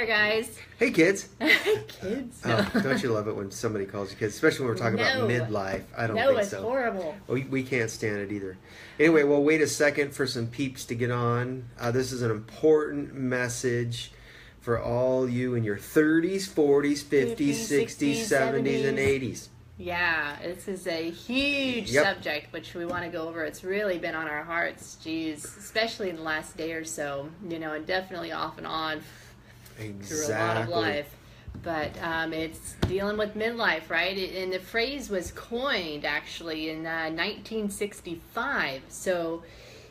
Guys. Hey, kids. Kids? No. Oh, don't you love it when somebody calls you kids, especially when we're talking about midlife? I don't think so. No, it's horrible. We can't stand it either. Anyway, we'll wait a second for some peeps to get on. This is an important message for all you in your 30s, 40s, 50s, 60s, 70s, and 80s. Yeah, this is a huge subject which we want to go over. It's really been on our hearts, especially in the last day or so, and definitely off and on through a lot of life. But it's dealing with midlife, right? And the phrase was coined actually in 1965. So,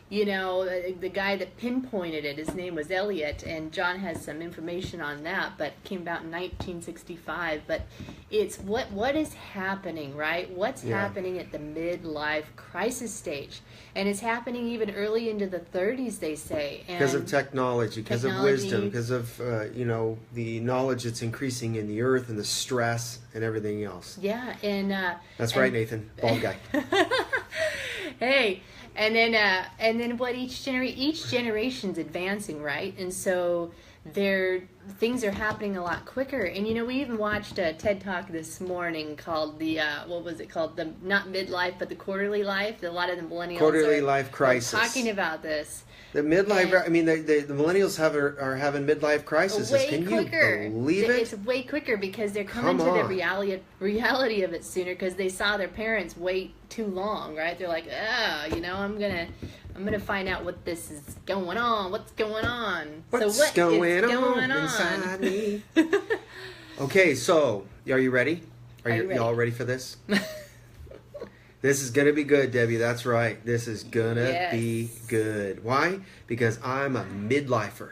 the guy that pinpointed it, his name was Elliot, and John has some information on that, but it came about in 1965. But it's what is happening, right? What's happening at the midlife crisis stage? And it's happening even early into the 30s, they say. Because of technology, because of wisdom, because of, the knowledge that's increasing in the earth and the stress and everything else. Yeah, and... That's right, Nathan. Bald guy. Hey... And then what each generation's advancing, right? And so things are happening a lot quicker. And we even watched a TED Talk this morning called what was it called? The not midlife, but the quarterly life. A lot of the millennials quarterly life crisis. Are talking about this. The midlife. The millennials are having midlife crises. Can you believe it? It's way quicker because they're coming to the reality of it sooner because they saw their parents wait too long, right? They're like, I'm gonna find out what this is going on. What's going on? What's going on inside me? Okay, so are you ready? Are y'all ready for this? This is going to be good, Debbie. That's right. This is going to be good. Why? Because I'm a midlifer.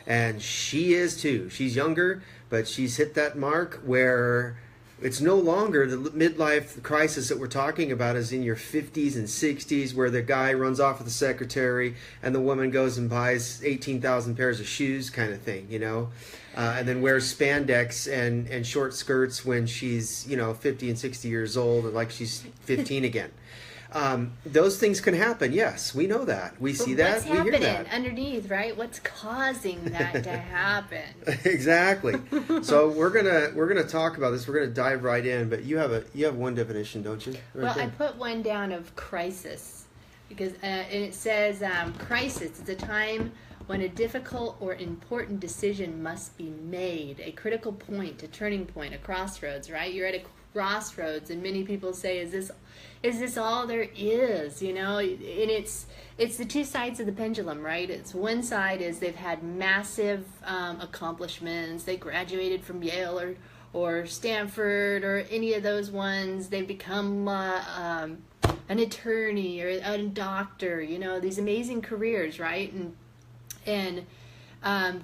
And she is too. She's younger, but she's hit that mark where it's no longer the midlife crisis that we're talking about is in your 50s and 60s where the guy runs off with the secretary and the woman goes and buys 18,000 pairs of shoes kind of thing, and then wears spandex and short skirts when she's, 50 and 60 years old and like she's 15 again. Those things can happen. Yes, we know that. We see that. We hear that. What's happening underneath, right? What's causing that to happen? Exactly. So we're gonna talk about this. We're gonna dive right in. But you have one definition, don't you? I put one down of crisis because and it says crisis is a time when a difficult or important decision must be made, a critical point, a turning point, a crossroads. Right? You're at a crossroads, and many people say, "Is this all there is?" And it's the two sides of the pendulum, right? It's one side is they've had massive accomplishments. They graduated from Yale or Stanford or any of those ones. They've become an attorney or a doctor. These amazing careers, right? And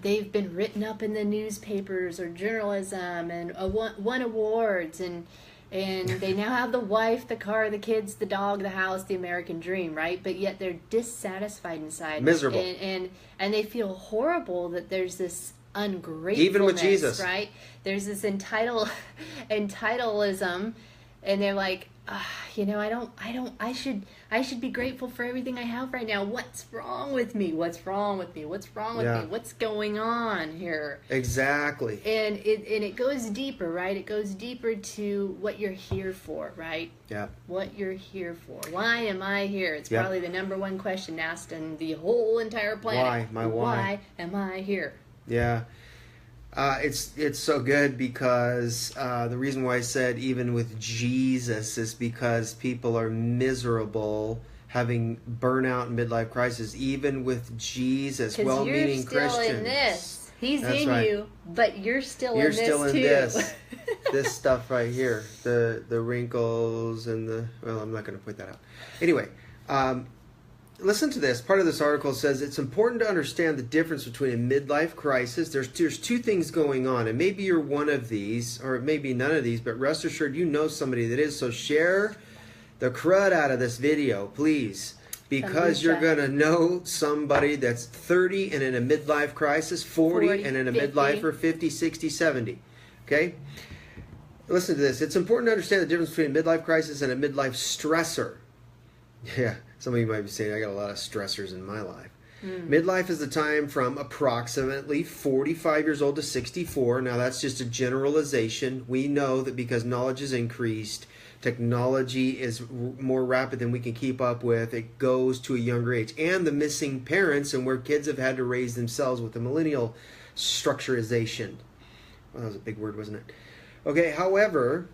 they've been written up in the newspapers or journalism and won awards and they now have the wife, the car, the kids, the dog, the house, the American dream, right? But yet they're dissatisfied inside, miserable, and they feel horrible that there's this ungratefulness, even with Jesus, right? There's this entitleism, and they're like, I should be grateful for everything I have right now. What's wrong with me? What's wrong with me? What's wrong with me? What's going on here? Exactly. And it goes deeper, right? It goes deeper to what you're here for, right? Yeah. What you're here for. Why am I here? It's probably the number one question asked in the whole entire planet. Why? Why am I here? Yeah. It's so good because the reason why I said even with Jesus is because people are miserable, having burnout and midlife crisis, even with Jesus, well-meaning Christians. You're still in this. He's in you, but you're still in this too. You're still in this stuff right here, the wrinkles and I'm not going to point that out. Anyway, listen to this. Part of this article says it's important to understand the difference between a midlife crisis. There's two things going on, and maybe you're one of these, or maybe none of these, but rest assured you know somebody that is. So share the crud out of this video, please, because you're going to know somebody that's 30 and in a midlife crisis, 40 and in a 50. Midlife or 50, 60, 70. Okay? Listen to this. It's important to understand the difference between a midlife crisis and a midlife stressor. Yeah. Some of you might be saying, I got a lot of stressors in my life. Midlife is the time from approximately 45 years old to 64. Now, that's just a generalization. We know that because knowledge has increased, technology is more rapid than we can keep up with, it goes to a younger age. And the missing parents, and where kids have had to raise themselves with the millennial structurization. Well, that was a big word, wasn't it? Okay, however,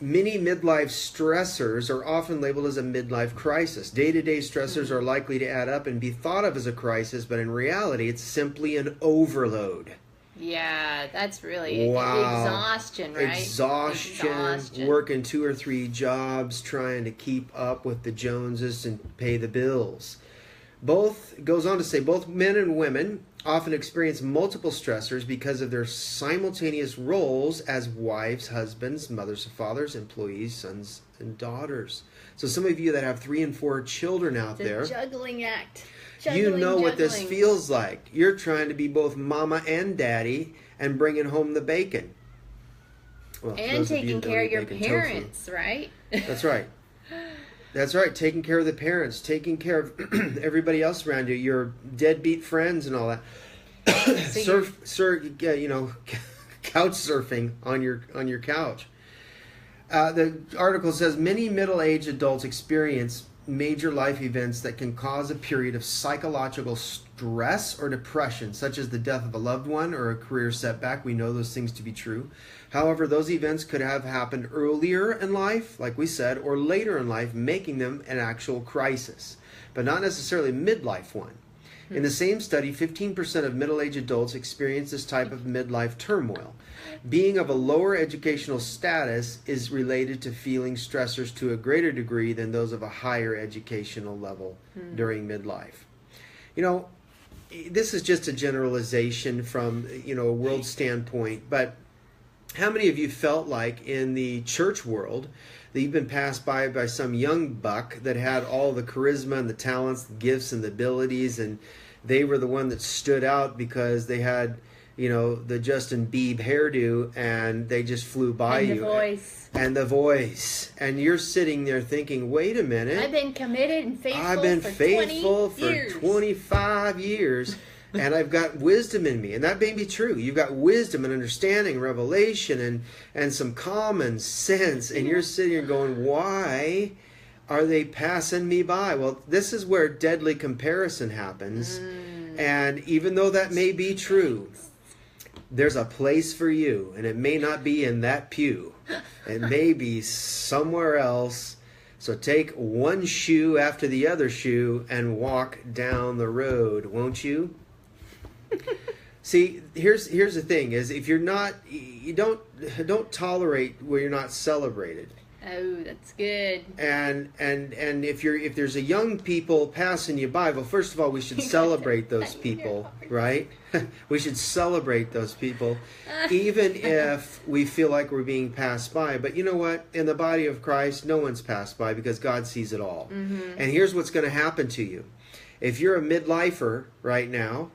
many midlife stressors are often labeled as a midlife crisis. Day-to-day stressors are likely to add up and be thought of as a crisis, but in reality, it's simply an overload. Yeah, that's really exhaustion, right? Exhaustion, working 2 or 3 jobs, trying to keep up with the Joneses and pay the bills. Both, goes on to say, both men and women often experience multiple stressors because of their simultaneous roles as wives, husbands, mothers and fathers, employees, sons and daughters. So some of you that have 3 and 4 children out there, it's a juggling act. You know what this feels like. You're trying to be both mama and daddy and bringing home the bacon. Well, and taking care of your parents, right? That's right. That's right. Taking care of the parents, taking care of everybody else around you, your deadbeat friends and all that. Couch surfing on your couch. The article says many middle-aged adults experience major life events that can cause a period of psychological stress or depression, such as the death of a loved one or a career setback. We know those things to be true. However, those events could have happened earlier in life, like we said, or later in life, making them an actual crisis, but not necessarily a midlife one. In the same study, 15% of middle-aged adults experience this type of midlife turmoil. Being of a lower educational status is related to feeling stressors to a greater degree than those of a higher educational level during midlife. You know, this is just a generalization from, a world standpoint, but how many of you felt like in the church world that you've been passed by some young buck that had all the charisma and the talents, the gifts and the abilities, and they were the one that stood out because they had, the Justin Bieber hairdo, and they just flew by you. And the voice. And you're sitting there thinking, wait a minute. I've been committed and faithful I've been faithful for 25 years. And I've got wisdom in me. And that may be true. You've got wisdom and understanding, revelation, and some common sense. And you're sitting here going, why are they passing me by? Well, this is where deadly comparison happens. And even though that may be true, there's a place for you. And it may not be in that pew. It may be somewhere else. So take one shoe after the other shoe and walk down the road, won't you? See, here's the thing: is if you're not, you don't tolerate where you're not celebrated. Oh, that's good. And if there's a young people passing you by, well, first of all, we should celebrate those people, right? We should celebrate those people, even if we feel like we're being passed by. But you know what? In the body of Christ, no one's passed by because God sees it all. And here's what's going to happen to you: if you're a midlifer right now.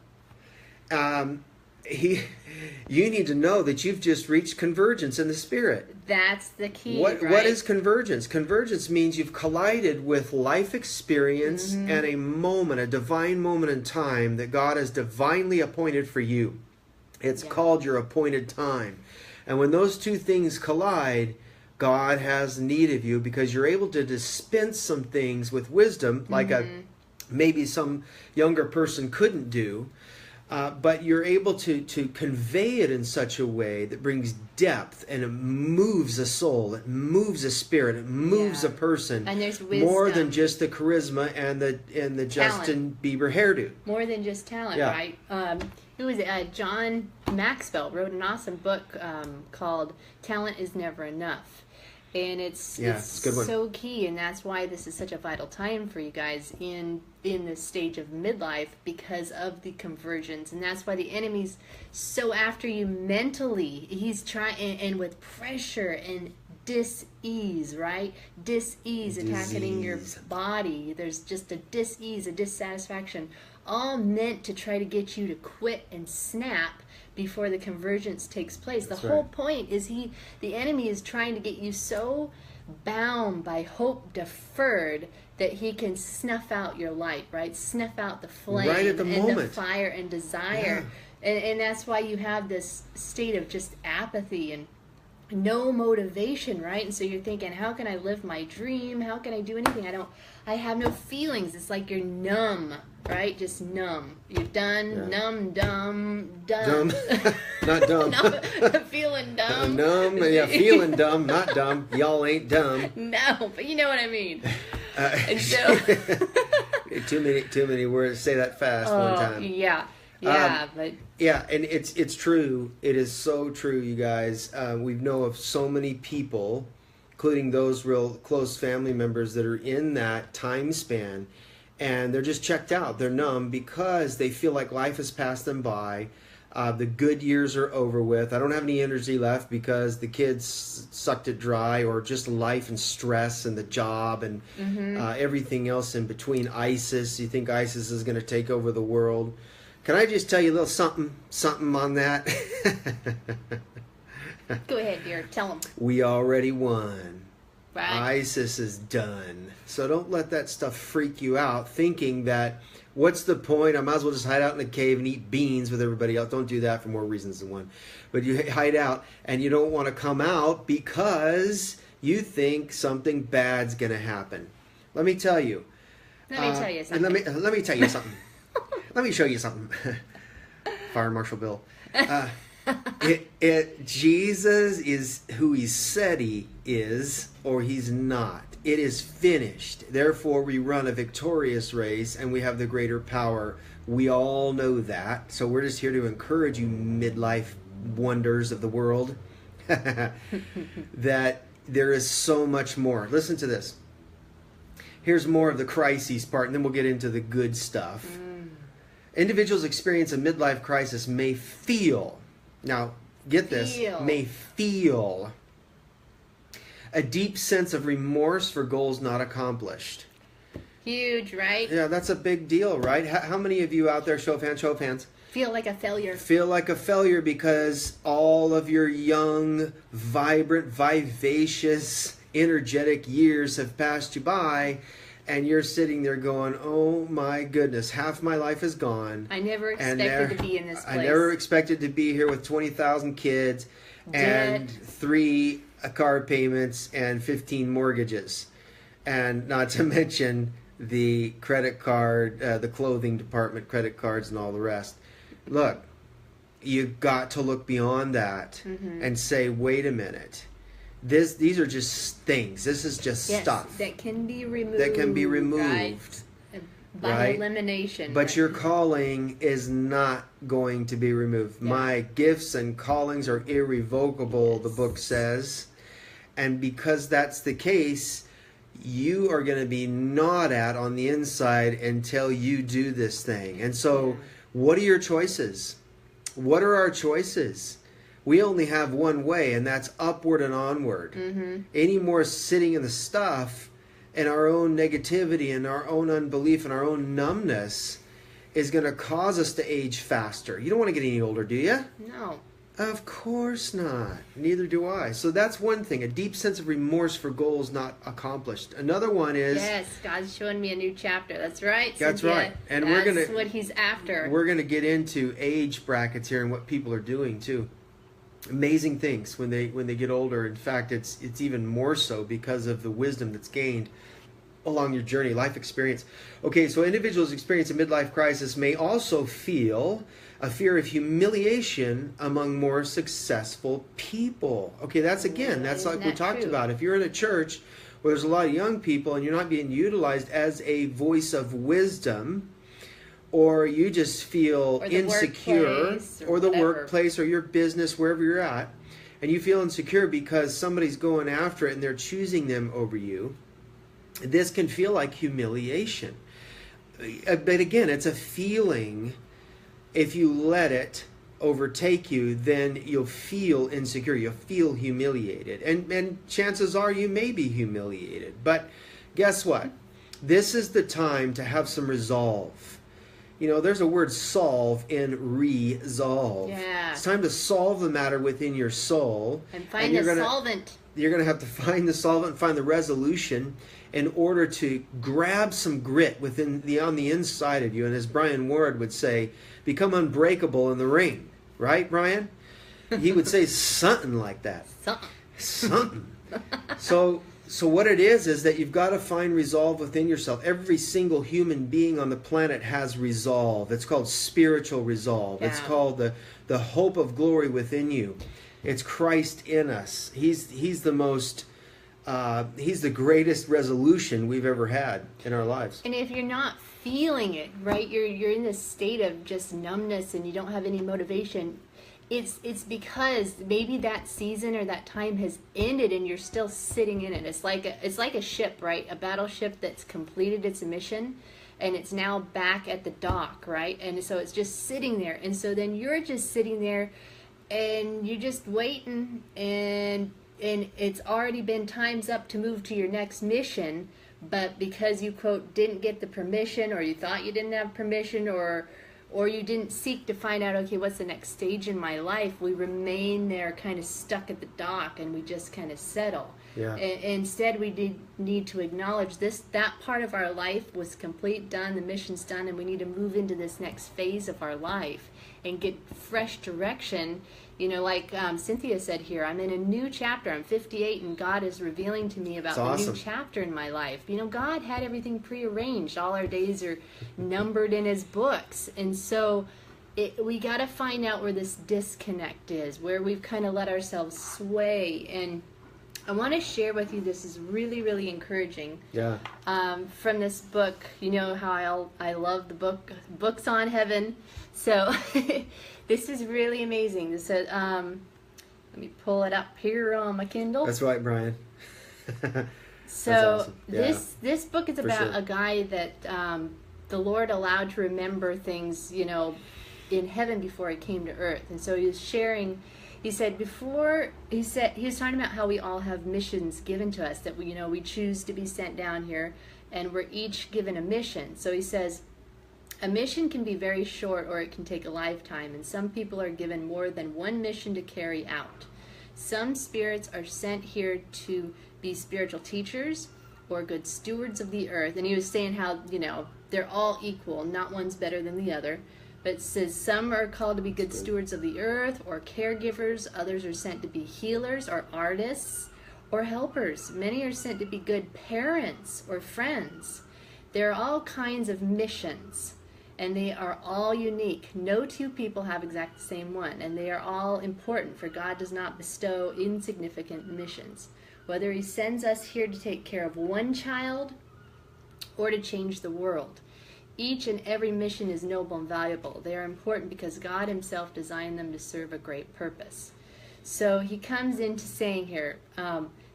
You need to know that you've just reached convergence in the Spirit. That's the key, right? What is convergence? Convergence means you've collided with life experience and a divine moment in time that God has divinely appointed for you. It's called your appointed time. And when those two things collide, God has need of you because you're able to dispense some things with wisdom like maybe some younger person couldn't do. But you're able to convey it in such a way that brings depth, and it moves a soul, it moves a spirit, it moves a person. And there's wisdom. More than just the charisma and the Justin Bieber hairdo. More than just talent, right? Who was it? John Maxwell wrote an awesome book called "Talent Is Never Enough." And it's a good one. So key, and that's why this is such a vital time for you guys in this stage of midlife, because of the convergence. And that's why the enemy's so after you mentally. He's trying, and with pressure and dis-ease, right? Dis-ease attacking your body. There's just a dis-ease, a dissatisfaction, all meant to try to get you to quit and snap before the convergence takes place. The whole point is the enemy is trying to get you so bound by hope deferred, that he can snuff out your light, right? Snuff out the flame right at the and moment. the fire and desire. Yeah. And that's why you have this state of just apathy and no motivation, right? And so you're thinking, how can I live my dream? How can I do anything? I have no feelings. It's like you're numb, right? Just numb. You're done, numb, dumb, Dumb. Not dumb. No, feeling dumb. Numb, yeah, feeling dumb, not dumb. Y'all ain't dumb. No, but you know what I mean. And so too many words. Say that fast one time. Yeah, but yeah, and it's true. It is so true, you guys. We know of so many people, including those real close family members, that are in that time span, and they're just checked out. They're numb because they feel like life has passed them by. The good years are over with. I don't have any energy left because the kids sucked it dry, or just life and stress and the job and everything else in between. ISIS, you think ISIS is going to take over the world? Can I just tell you a little something on that? Go ahead, dear. Tell them. We already won. Right. ISIS is done. So don't let that stuff freak you out, thinking that, what's the point? I might as well just hide out in a cave and eat beans with everybody else. Don't do that for more reasons than one. But you hide out, and you don't want to come out because you think something bad's going to happen. Let me tell you. Let me tell you something. Let me tell you something. Let me show you something. Fire Marshal Bill. Jesus is who he said he is, or he's not. It is finished. Therefore, we run a victorious race, and we have the greater power. We all know that. So we're just here to encourage you, midlife wonders of the world, that there is so much more. Listen to this. Here's more of the crises part, and then we'll get into the good stuff. Individuals experience a midlife crisis may feel, now get this, may feel a deep sense of remorse for goals not accomplished. Huge, right? Yeah, that's a big deal, right? How many of you out there, show of hands, feel like a failure? Feel like a failure because all of your young, vibrant, vivacious, energetic years have passed you by, and you're sitting there going, oh my goodness, half my life is gone. I never expected to be in this place. I never expected to be here with 20,000 kids and 3 car payments and 15 mortgages. And not to mention the credit card, the clothing department credit cards and all the rest. Look, you've got to look beyond that and say, wait a minute. These are just things. This is just stuff that can be removed. Right? By elimination. But your calling is not going to be removed. Yeah. My gifts and callings are irrevocable, the book says. And because that's the case, you are going to be gnawed at on the inside until you do this thing. And so, what are your choices? What are our choices? We only have one way, and that's upward and onward. Any more sitting in the stuff and our own negativity and our own unbelief and our own numbness is going to cause us to age faster. You don't want to get any older, do you? No. Of course not. Neither do I. So that's one thing, a deep sense of remorse for goals not accomplished. Another one is... Yes, God's showing me a new chapter. That's right, That's Cynthia. right. And that's what he's after. We're going to get into age brackets here and what people are doing, too. Amazing things when they get older. In fact, it's even more so because of the wisdom that's gained along your journey, life experience. Okay, so individuals experiencing a midlife crisis may also feel a fear of humiliation among more successful people. Okay, that's like we talked about. If you're in a church where there's a lot of young people and you're not being utilized as a voice of wisdom, or you just feel insecure, or the workplace or your business, wherever you're at, and you feel insecure because somebody's going after it and they're choosing them over you, this can feel like humiliation. But again, it's a feeling. If you let it overtake you, then you'll feel insecure. You'll feel humiliated. And chances are you may be humiliated. But guess what? This is the time to have some resolve. You know, there's a word solve in resolve. Yeah. It's time to solve the matter within your soul. And find a solvent. you're going to have to find the solvent, find the resolution in order to grab some grit on the inside of you. And as Brian Ward would say, become unbreakable in the ring. Right, Brian? He would say something like that. Something. So what it is that you've got to find resolve within yourself. Every single human being on the planet has resolve. It's called spiritual resolve. Yeah. It's called the hope of glory within you. It's Christ in us. He's the most, he's the greatest resolution we've ever had in our lives. And if you're not feeling it, right, you're in this state of just numbness and you don't have any motivation, it's because maybe that season or that time has ended and you're still sitting in it. It's like a ship, right? A battleship that's completed its mission and it's now back at the dock, right? And so it's just sitting there. And so then you're just sitting there and you're just waiting, and it's already been time's up to move to your next mission, but because you, quote, didn't get the permission, or you thought you didn't have permission, or you didn't seek to find out, okay, what's the next stage in my life, we remain there kind of stuck at the dock and we just kind of settle. Yeah. Instead, we need to acknowledge that part of our life was complete, done, the mission's done, and we need to move into this next phase of our life and get fresh direction. You know, like Cynthia said here, I'm in a new chapter. I'm 58, and God is revealing to me about the new chapter in my life. You know, God had everything prearranged. All our days are numbered in His books. And so we got to find out where this disconnect is, where we've kind of let ourselves sway. And I want to share with you, this is really, really encouraging. Yeah. From this book. You know how I love the books on heaven. So this is really amazing. This is, let me pull it up here on my Kindle. That's right, Brian. So awesome. Yeah. this book is about a guy that the Lord allowed to remember things, you know, in heaven before he came to earth. And so he was sharing. He said he was talking about how we all have missions given to us, that we choose to be sent down here, and we're each given a mission. So he says, a mission can be very short or it can take a lifetime, and some people are given more than one mission to carry out. Some spirits are sent here to be spiritual teachers or good stewards of the earth. And he was saying how, they're all equal, not one's better than the other. But it says some are called to be good stewards of the earth or caregivers. Others are sent to be healers or artists or helpers. Many are sent to be good parents or friends. There are all kinds of missions, and they are all unique. No two people have exactly the same one, and they are all important, for God does not bestow insignificant missions. Whether He sends us here to take care of one child or to change the world, each and every mission is noble and valuable. They are important because God Himself designed them to serve a great purpose. So he comes into saying here,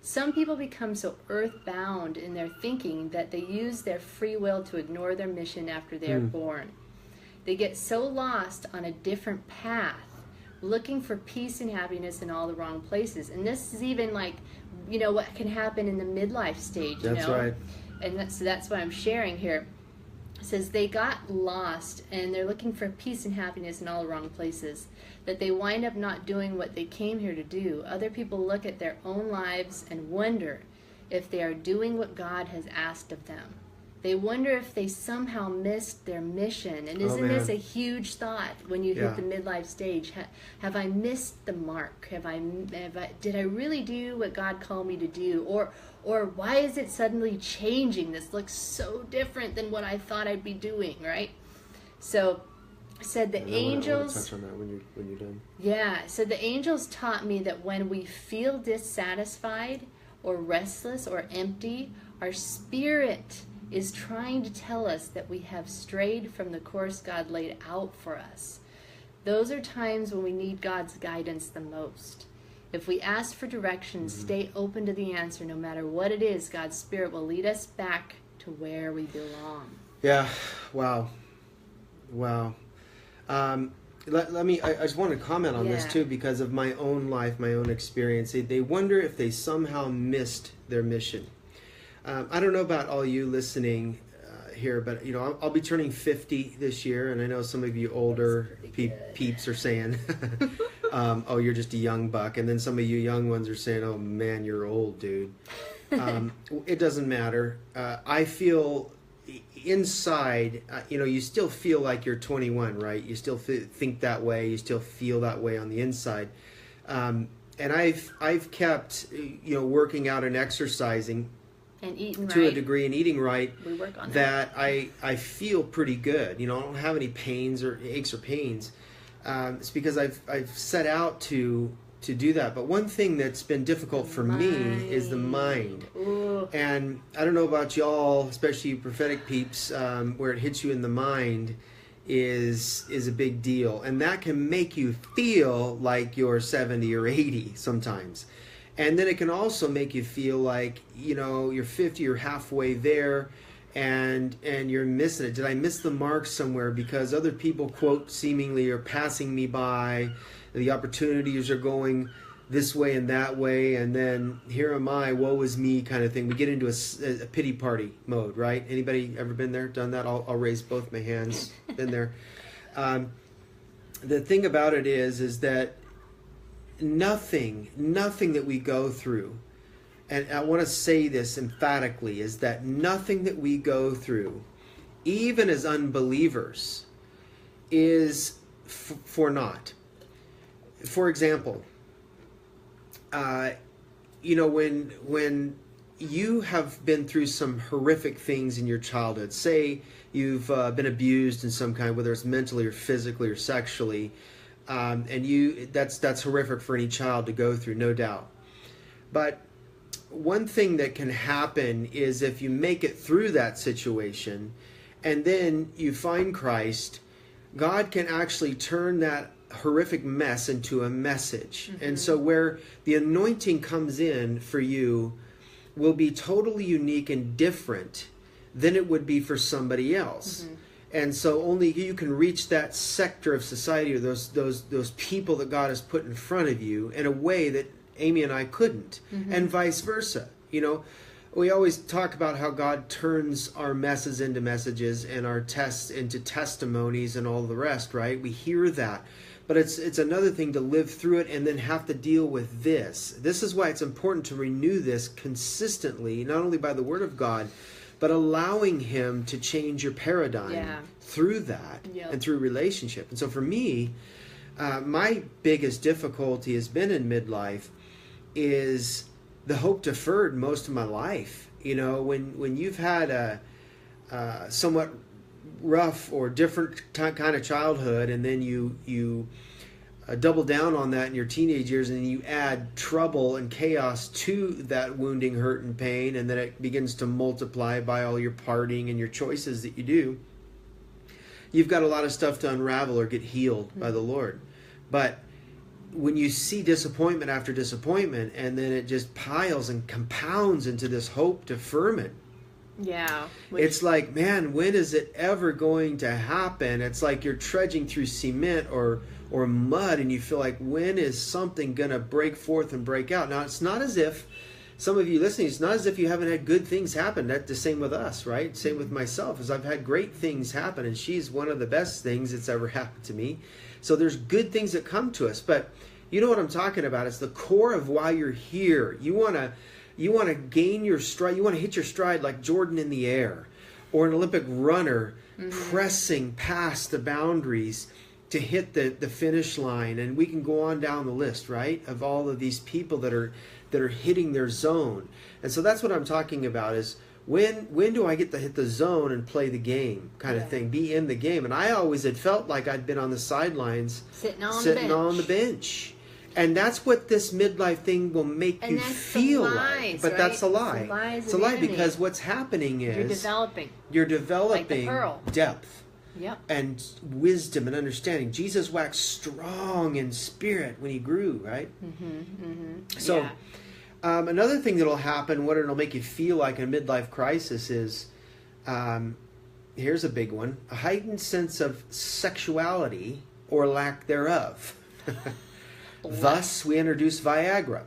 some people become so earthbound in their thinking that they use their free will to ignore their mission after they are born. They get so lost on a different path, looking for peace and happiness in all the wrong places. And this is even like, what can happen in the midlife stage. That's right. And that's what I'm sharing here. It says they got lost and they're looking for peace and happiness in all the wrong places, that they wind up not doing what they came here to do. Other people look at their own lives and wonder if they are doing what God has asked of them. They wonder if they somehow missed their mission. And isn't this a huge thought when you hit the midlife stage? Have I missed the mark? Did I really do what God called me to do? Or why is it suddenly changing? This looks so different than what I thought I'd be doing, right? So said the angels. I touch on that when you're done. Yeah, so the angels taught me that when we feel dissatisfied or restless or empty, our spirit is trying to tell us that we have strayed from the course God laid out for us. Those are times when we need God's guidance the most. If we ask for direction, stay open to the answer. No matter what it is, God's Spirit will lead us back to where we belong. Yeah, wow. Let me. I just want to comment on this too, because of my own life, my own experience. They wonder if they somehow missed their mission. I don't know about all you listening here, but I'll be turning 50 this year, and I know some of you older peeps are saying, "Oh, you're just a young buck," and then some of you young ones are saying, "Oh man, you're old, dude." It doesn't matter. I feel inside, you still feel like you're 21, right? You still think that way. You still feel that way on the inside. And I've kept, working out and exercising and eating to right. a degree and eating right. We work on that. I feel pretty good. I don't have any pains or aches or pains. It's because I've set out to do that. But one thing that's been difficult for me is the mind. Ooh. And I don't know about y'all, especially you prophetic peeps, where it hits you in the mind is a big deal. And that can make you feel like you're 70 or 80 sometimes. And then it can also make you feel like, you're 50 or halfway there and you're missing it. Did I miss the mark somewhere? Because other people, quote, seemingly are passing me by. The opportunities are going this way and that way, and then here am I, woe is me kind of thing. We get into a pity party mode, right? Anybody ever been there, done that? I'll raise both my hands. Been there. The thing about it is that nothing that we go through, and I want to say this emphatically, is that nothing that we go through, even as unbelievers, is for naught. For example, when you have been through some horrific things in your childhood, say you've been abused in some kind, whether it's mentally or physically or sexually, and that's horrific for any child to go through, no doubt. But one thing that can happen is if you make it through that situation and then you find Christ, God can actually turn that horrific mess into a message. Mm-hmm. And so where the anointing comes in for you will be totally unique and different than it would be for somebody else. Mm-hmm. And so only you can reach that sector of society or those people that God has put in front of you in a way that Amy and I couldn't, mm-hmm. and vice versa. We always talk about how God turns our messes into messages and our tests into testimonies and all the rest, right? We hear that. But it's another thing to live through it and then have to deal with this. This is why it's important to renew this consistently, not only by the Word of God, but allowing Him to change your paradigm through that and through relationship. And so for me, my biggest difficulty has been in midlife is the hope deferred most of my life. When you've had a somewhat rough or different kind of childhood, and then you double down on that in your teenage years, and then you add trouble and chaos to that wounding, hurt, and pain, and then it begins to multiply by all your partying and your choices that you do. You've got a lot of stuff to unravel or get healed by the Lord. But when you see disappointment after disappointment, and then it just piles and compounds into this hope deferment, it's like, man, when is it ever going to happen? It's like you're trudging through cement or mud, and you feel like, when is something going to break forth and break out? Now, it's not as if, some of you listening, it's not as if you haven't had good things happen. That's the same with us, right? Same with myself, as I've had great things happen, and she's one of the best things that's ever happened to me. So there's good things that come to us, but you know what I'm talking about. It's the core of why you're here. You want to gain your stride. You want to hit your stride like Jordan in the air, or an Olympic runner pressing past the boundaries to hit the finish line. And we can go on down the list, right, of all of these people that are hitting their zone. And so that's what I'm talking about, is when do I get to hit the zone and play the game kind of thing, be in the game. And I always had felt like I'd been on the sidelines, sitting on the bench. And that's what this midlife thing will make you feel like. But that's a lie. It's a lie, because what's happening is you're developing like depth and wisdom and understanding. Jesus waxed strong in spirit when He grew, right? So another thing that'll happen, what it'll make you feel like in a midlife crisis is, here's a big one, a heightened sense of sexuality or lack thereof. Thus, we introduce Viagra.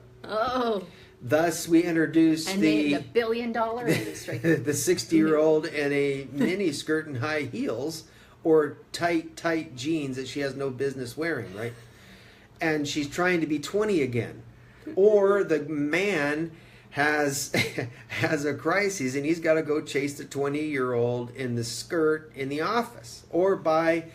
Thus, we introduce the billion-dollar industry. the 60-year-old in a mini skirt and high heels, or tight jeans that she has no business wearing, right? And she's trying to be 20 again. Or the man has a crisis and he's got to go chase the 20-year-old in the skirt in the office, or buy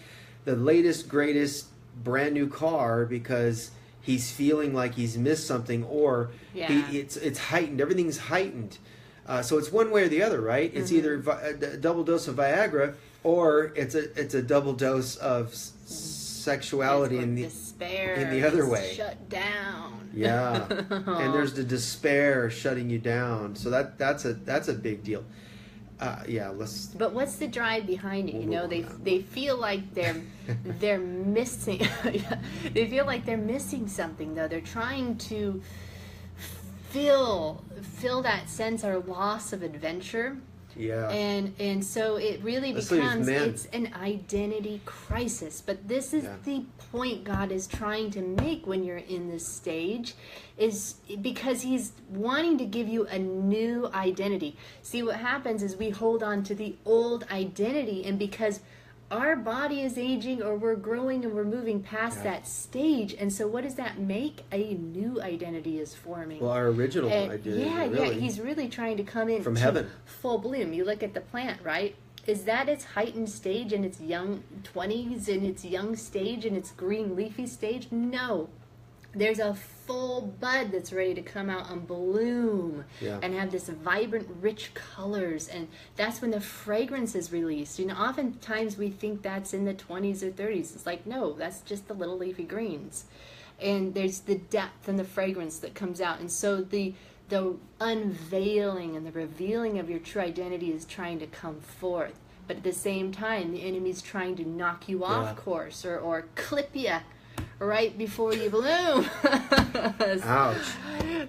the latest, greatest brand new car because he's feeling like he's missed something, or it's heightened. Everything's heightened. So it's one way or the other, right? It's either a double dose of Viagra, or it's a double dose of sexuality in the other way. Shut down. Yeah, and there's the despair shutting you down. So that's a big deal. But what's the drive behind it? You know, they feel like they're missing. They feel like they're missing something, though. They're trying to fill that sense or loss of adventure. Yeah. And so it really becomes, it's an identity crisis. But this is the point God is trying to make when you're in this stage, is because he's wanting to give you a new identity. See, what happens is we hold on to the old identity, and because our body is aging, or we're growing and we're moving past that stage, and so what does that make? A new identity is forming. Well, our original identity. He's really trying to come in from heaven, full bloom. You look at the plant, right? Is that its heightened stage in its young 20s, in its young stage, in its green leafy stage? No. There's a full bud that's ready to come out and bloom and have this vibrant, rich colors, and that's when the fragrance is released. You know, oftentimes we think that's in the 20s or 30s. It's like, no, that's just the little leafy greens. And there's the depth and the fragrance that comes out. And so the unveiling and the revealing of your true identity is trying to come forth. But at the same time, the enemy's trying to knock you off course, or clip you right before you bloom. Ouch.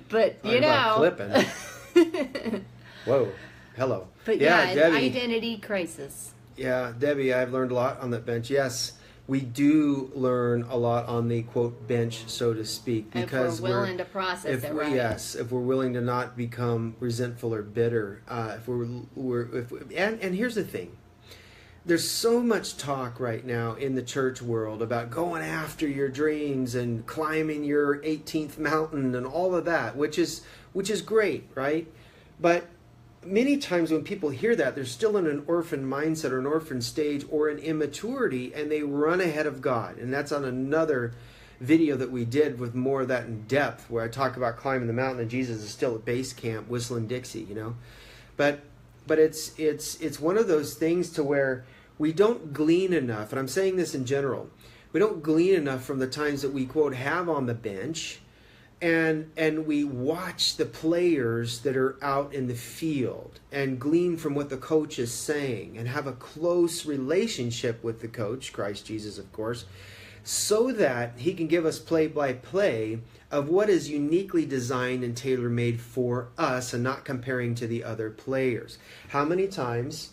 But you know, clipping. Whoa. Hello. But Debbie, identity crisis. Yeah, Debbie, I've learned a lot on that bench. Yes, we do learn a lot on the quote bench, so to speak, because if we're willing to process it, right? Yes, if we're willing to not become resentful or bitter. And here's the thing. There's so much talk right now in the church world about going after your dreams and climbing your 18th mountain and all of that, which is great, right? But many times when people hear that, they're still in an orphan mindset or an orphan stage or an immaturity, and they run ahead of God. And that's on another video that we did with more of that in depth, where I talk about climbing the mountain and Jesus is still at base camp whistling Dixie, you know. But it's one of those things to where we don't glean enough, and I'm saying this in general, we don't glean enough from the times that we, quote, have on the bench, and we watch the players that are out in the field and glean from what the coach is saying and have a close relationship with the coach, Christ Jesus, of course, so that he can give us play-by-play of what is uniquely designed and tailor-made for us, and not comparing to the other players. How many times...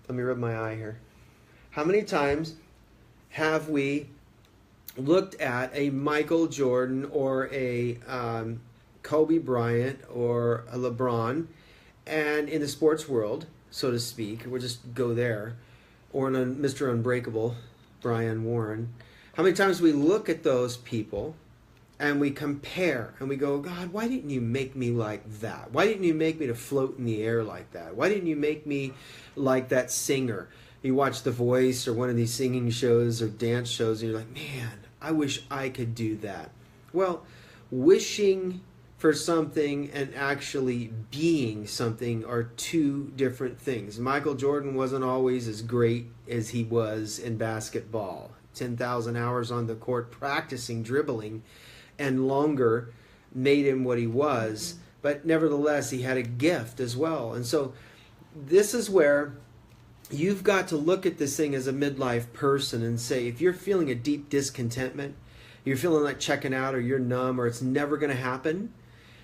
Let me rub my eye here. How many times have we looked at a Michael Jordan or a Kobe Bryant or a LeBron, and in the sports world, so to speak, we'll just go there, or in Mr. Unbreakable, Brian Warren. How many times we look at those people and we compare and we go, God, why didn't you make me like that? Why didn't you make me to float in the air like that? Why didn't you make me like that singer? You watch The Voice or one of these singing shows or dance shows, and you're like, man, I wish I could do that. Well, wishing for something and actually being something are two different things. Michael Jordan wasn't always as great as he was in basketball. 10,000 hours on the court practicing dribbling and longer made him what he was, but nevertheless he had a gift as well. And so this is where you've got to look at this thing as a midlife person and say, if you're feeling a deep discontentment, you're feeling like checking out, or you're numb, or it's never going to happen,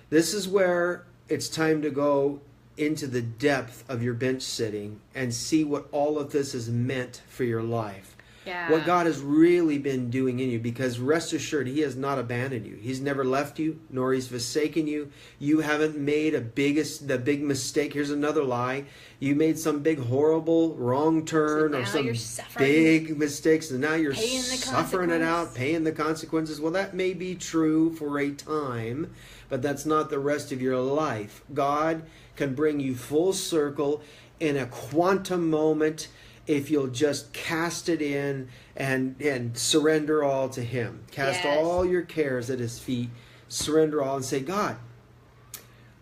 this is where it's time to go into the depth of your bench sitting and see what all of this is meant for your life. Yeah. What God has really been doing in you, because rest assured, He has not abandoned you. He's never left you, nor He's forsaken you. You haven't made the big mistake. Here's another lie. You made some big, horrible, wrong turn or some big mistakes, and now you're suffering it out, paying the consequences. Well, that may be true for a time, but that's not the rest of your life. God can bring you full circle in a quantum moment if you'll just cast it in and surrender all to Him. Cast all your cares at His feet. Surrender all and say, God,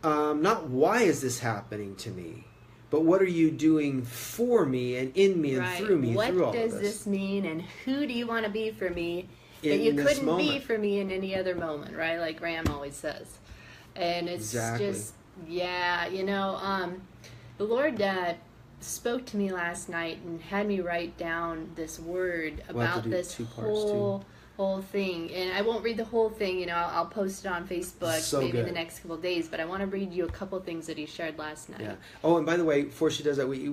not why is this happening to me, but what are you doing for me and in me and through me through all of this? What does this mean, and who do you want to be for me that you couldn't be for me in any other moment, right? Like Graham always says. And it's just, the Lord spoke to me last night and had me write down this word about this whole thing. And I won't read the whole thing, I'll post it on Facebook maybe in the next couple of days, but I want to read you a couple things that he shared last night. Yeah. Oh, and by the way, before she does that, we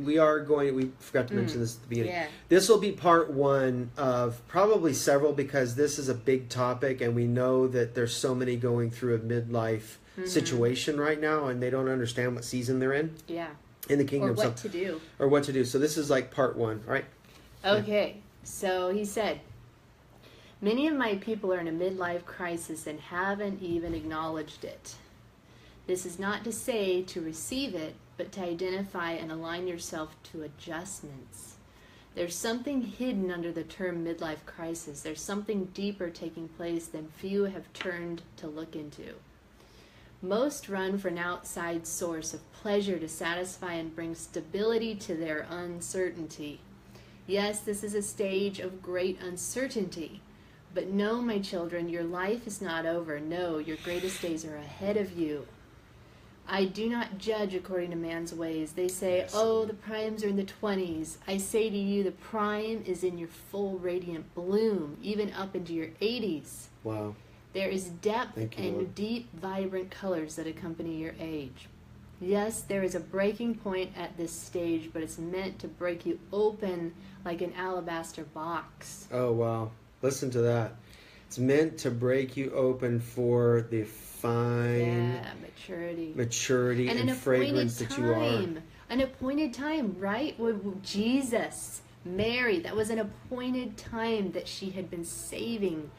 forgot to mention this at the beginning. Yeah. This will be part one of probably several, because this is a big topic and we know that there's so many going through a midlife situation right now and they don't understand what season they're in. Yeah. In the kingdom. Or what to do. So this is like part one, all right? Okay. So he said, many of my people are in a midlife crisis and haven't even acknowledged it. This is not to say to receive it, but to identify and align yourself to adjustments. There's something hidden under the term midlife crisis. There's something deeper taking place than few have turned to look into. Most run for an outside source of pleasure to satisfy and bring stability to their uncertainty. Yes, this is a stage of great uncertainty. But no, my children, your life is not over. No, your greatest days are ahead of you. I do not judge according to man's ways. They say, oh, the primes are in the 20s. I say to you, the prime is in your full radiant bloom, even up into your 80s. Wow. There is depth and deep, vibrant colors that accompany your age. Yes, there is a breaking point at this stage, but it's meant to break you open like an alabaster box. Oh, wow. Listen to that. It's meant to break you open for the fine maturity and fragrance that you are. An appointed time, right? Jesus, Mary, that was an appointed time that she had been saving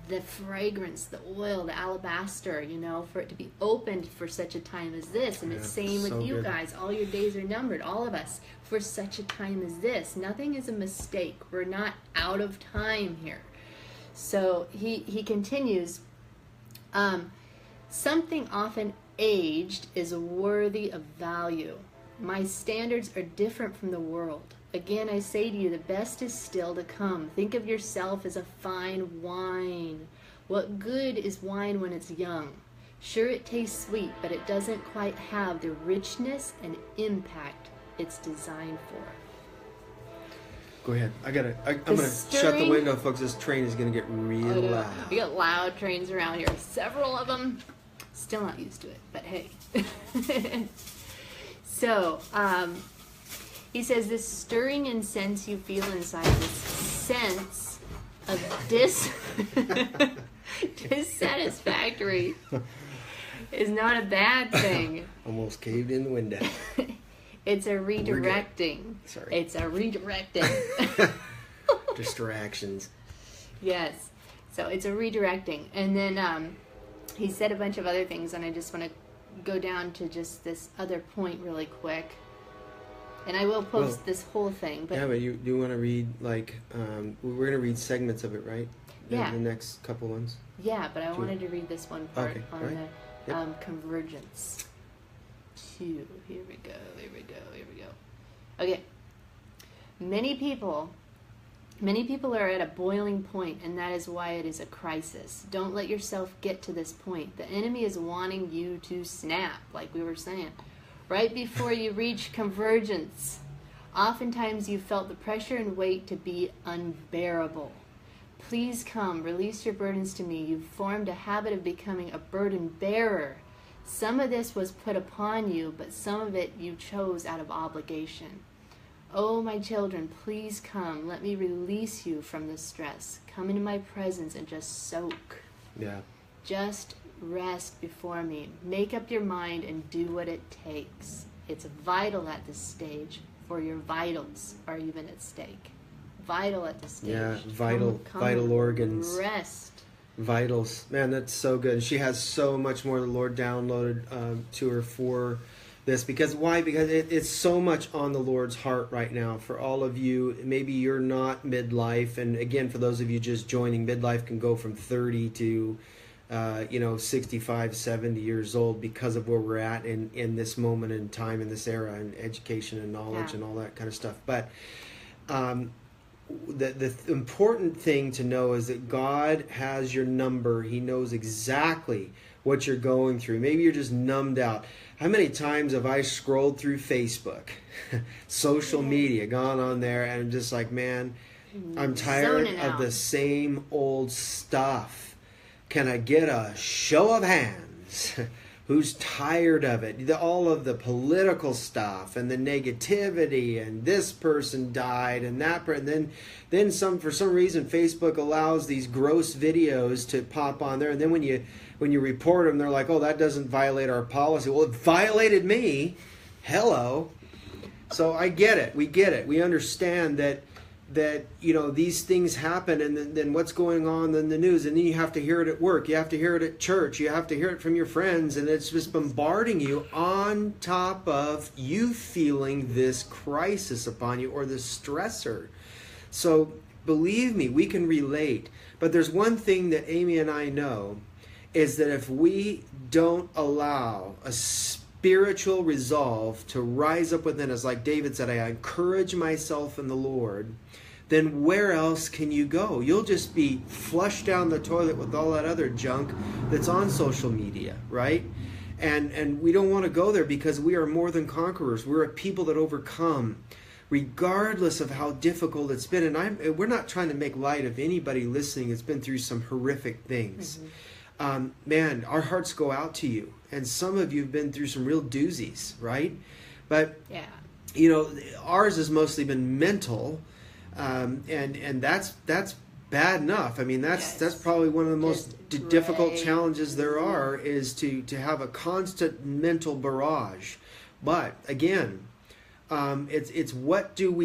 the fragrance, the oil, the alabaster, for it to be opened for such a time as this. And it's same with you guys. All your days are numbered, all of us, for such a time as this. Nothing is a mistake. We're not out of time here. So he continues, something often aged is worthy of value. My standards are different from the world. Again, I say to you, the best is still to come. Think of yourself as a fine wine. What good is wine when it's young? Sure, it tastes sweet, but it doesn't quite have the richness and impact it's designed for. Go ahead. I'm going to shut the window, folks. This train is going to get real loud. We got loud trains around here. Several of them. Still not used to it, but hey. So, he says, this stirring and sense you feel inside, this sense of dissatisfactory is not a bad thing. Almost caved in the window. It's a redirecting. Sorry. It's a redirecting. Distractions. Yes. So it's a redirecting. And then he said a bunch of other things, and I just want to go down to just this other point really quick. And I will post this whole thing. But but you want to read, we're going to read segments of it, right? Yeah. The next couple ones? Yeah, but I wanted to read this one part on the convergence. Here we go. Okay. Many people are at a boiling point, and that is why it is a crisis. Don't let yourself get to this point. The enemy is wanting you to snap, like we were saying, right before you reach convergence. Oftentimes you felt the pressure and weight to be unbearable. Please come, release your burdens to me. You've formed a habit of becoming a burden bearer. Some of this was put upon you, but some of it you chose out of obligation. Oh, my children, please come. Let me release you from the stress. Come into my presence and just soak. Yeah. Just rest before me. Make up your mind and do what it takes. It's vital at this stage, for your vitals are even at stake. Vital at this stage. Yeah, vital organs. Rest. Vitals. Man, that's so good. And she has so much more the Lord downloaded to her for this. Because why? Because it's so much on the Lord's heart right now for all of you. Maybe you're not midlife. And again, for those of you just joining, midlife can go from 30 to 65, 70 years old because of where we're at in this moment in time, in this era, and education and knowledge and all that kind of stuff. But the important thing to know is that God has your number. He knows exactly what you're going through. Maybe you're just numbed out. How many times have I scrolled through Facebook, social media, gone on there, and I'm just like, man, I'm tired of the same old stuff. Can I get a show of hands? Who's tired of it? All of the political stuff and the negativity, and this person died and that person. Then for some reason Facebook allows these gross videos to pop on there, and then when you report them, they're like, oh, that doesn't violate our policy. Well, it violated me. Hello. So I get it. We get it. We understand that these things happen, and then what's going on in the news, and then you have to hear it at work, you have to hear it at church, you have to hear it from your friends, and it's just bombarding you on top of you feeling this crisis upon you, or this stressor. So believe me, we can relate. But there's one thing that Amy and I know, is that if we don't allow a spiritual resolve to rise up within us, like David said, I encourage myself in the Lord, then where else can you go? You'll just be flushed down the toilet with all that other junk that's on social media, right? And we don't want to go there, because we are more than conquerors. We're a people that overcome, regardless of how difficult it's been. And we're not trying to make light of anybody listening that's been through some horrific things. Man, our hearts go out to you. And some of you have been through some real doozies, right? But, ours has mostly been mental. And that's bad enough. I mean, that's probably one of the most difficult challenges there are, is to have a constant mental barrage. But again, it's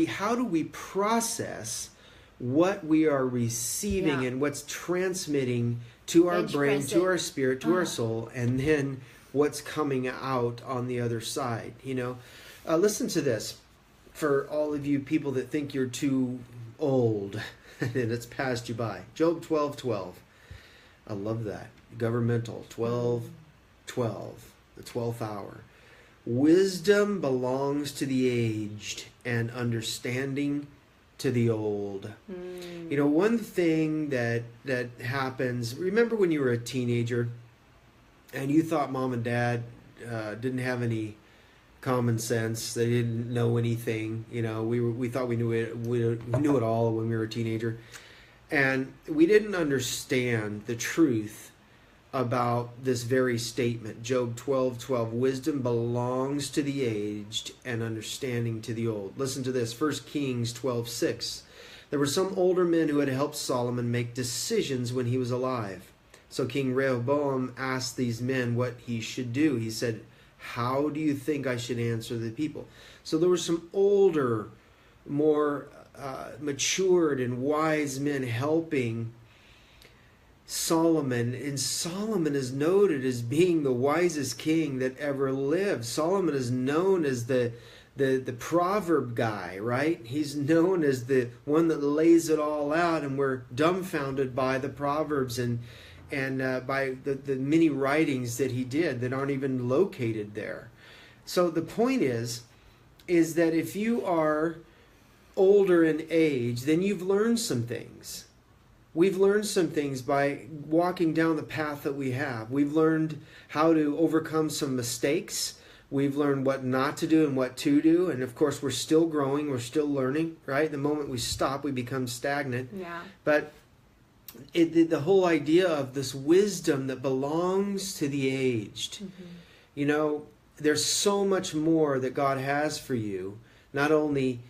how do we process what we are receiving and what's transmitting to our brain, to our spirit, to our soul, and then what's coming out on the other side. Listen to this. For all of you people that think you're too old and it's passed you by. Job 12:12. I love that. Governmental 12:12. The 12th hour. Wisdom belongs to the aged, and understanding to the old. One thing that happens, remember when you were a teenager and you thought mom and dad didn't have any common sense, they didn't know anything, we thought we knew it all when we were a teenager, and we didn't understand the truth about this very statement. Job 12:12, wisdom belongs to the aged, and understanding to the old. Listen to this, 1 Kings 12:6. There were some older men who had helped Solomon make decisions when he was alive. So King Rehoboam asked these men what he should do. He said, how do you think I should answer the people? So there were some older, more matured and wise men helping Solomon. And Solomon is noted as being the wisest king that ever lived. Solomon is known as the proverb guy, right? He's known as the one that lays it all out, and we're dumbfounded by the Proverbs and by the many writings that he did that aren't even located there. So the point is that if you are older in age, then you've learned some things. We've learned some things by walking down the path that we have. We've learned how to overcome some mistakes. We've learned what not to do and what to do. And of course, we're still growing. We're still learning, right? The moment we stop, we become stagnant. Yeah. But the whole idea of this wisdom that belongs to the aged. There's so much more that God has for you. Not only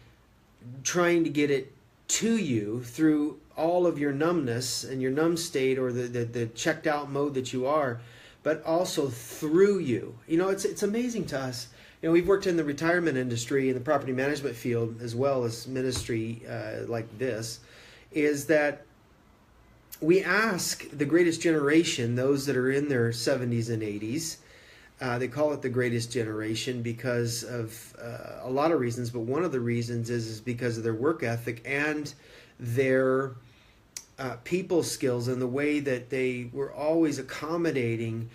trying to get it to you through all of your numbness and your numb state, or the checked out mode that you are, but also through you. You know, it's amazing to us. You know, we've worked in the retirement industry, in the property management field, as well as ministry like this, is that we ask the greatest generation, those that are in their 70s and 80s, they call it the greatest generation because of a lot of reasons, but one of the reasons is because of their work ethic and their people skills, and the way that they were always accommodating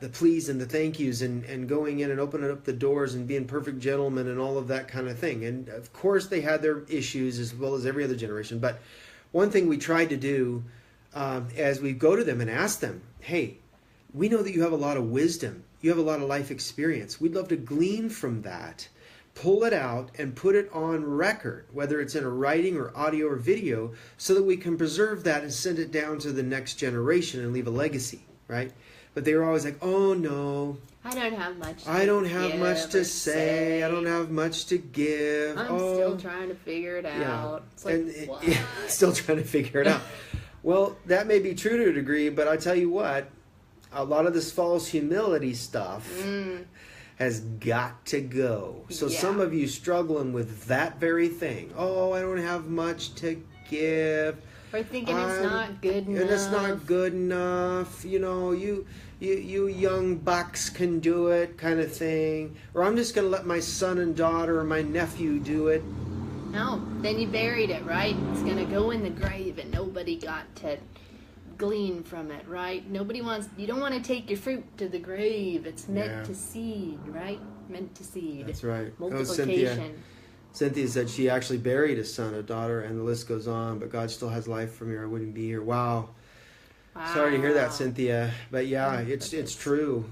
the please and the thank yous, and going in and opening up the doors and being perfect gentlemen and all of that kind of thing. And of course they had their issues as well as every other generation. But one thing we tried to do as we go to them and ask them, hey, we know that you have a lot of wisdom. You have a lot of life experience. We'd love to glean from that, pull it out, and put it on record, whether it's in a writing or audio or video, so that we can preserve that and send it down to the next generation and leave a legacy, right? But they were always like, oh no, I don't have much to I don't have give much to or say. I don't have much to give. I'm still trying to figure it out. Yeah. It's like, And what? still trying to figure it out. Well, that may be true to a degree, but I tell you what, a lot of this false humility stuff has got to go. So Yeah. some of you struggling with that very thing. Oh, I don't have much to give. Or thinking it's not good enough. And it's not good enough. You know, you young bucks can do it, kind of thing. Or I'm just going to let my son and daughter or my nephew do it. No, then you buried it, right? It's going to go in the grave and nobody got to glean from it, right? You don't want to take your fruit to the grave. It's meant to seed, right? Meant to seed. That's right. Multiplication. Cynthia said she actually buried a son, a daughter, and the list goes on, but God still has life for me or I wouldn't be here. Wow. Sorry to hear that, Cynthia. But yeah, it's true.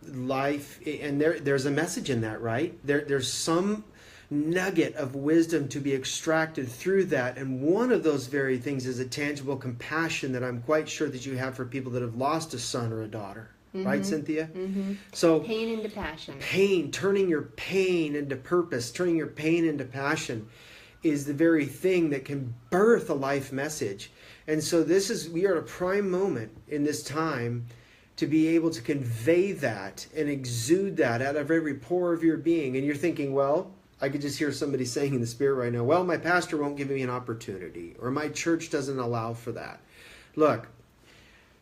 Life, and there's a message in that, right? There's some nugget of wisdom to be extracted through that, and one of those very things is a tangible compassion that I'm quite sure that you have for people that have lost a son or a daughter. Right, Cynthia? Mm-hmm. So pain into passion. Pain, turning your pain into purpose, turning your pain into passion is the very thing that can birth a life message. And so we are at a prime moment in this time to be able to convey that and exude that out of every pore of your being. And you're thinking, well, I could just hear somebody saying in the spirit right now, well, my pastor won't give me an opportunity, or my church doesn't allow for that. Look,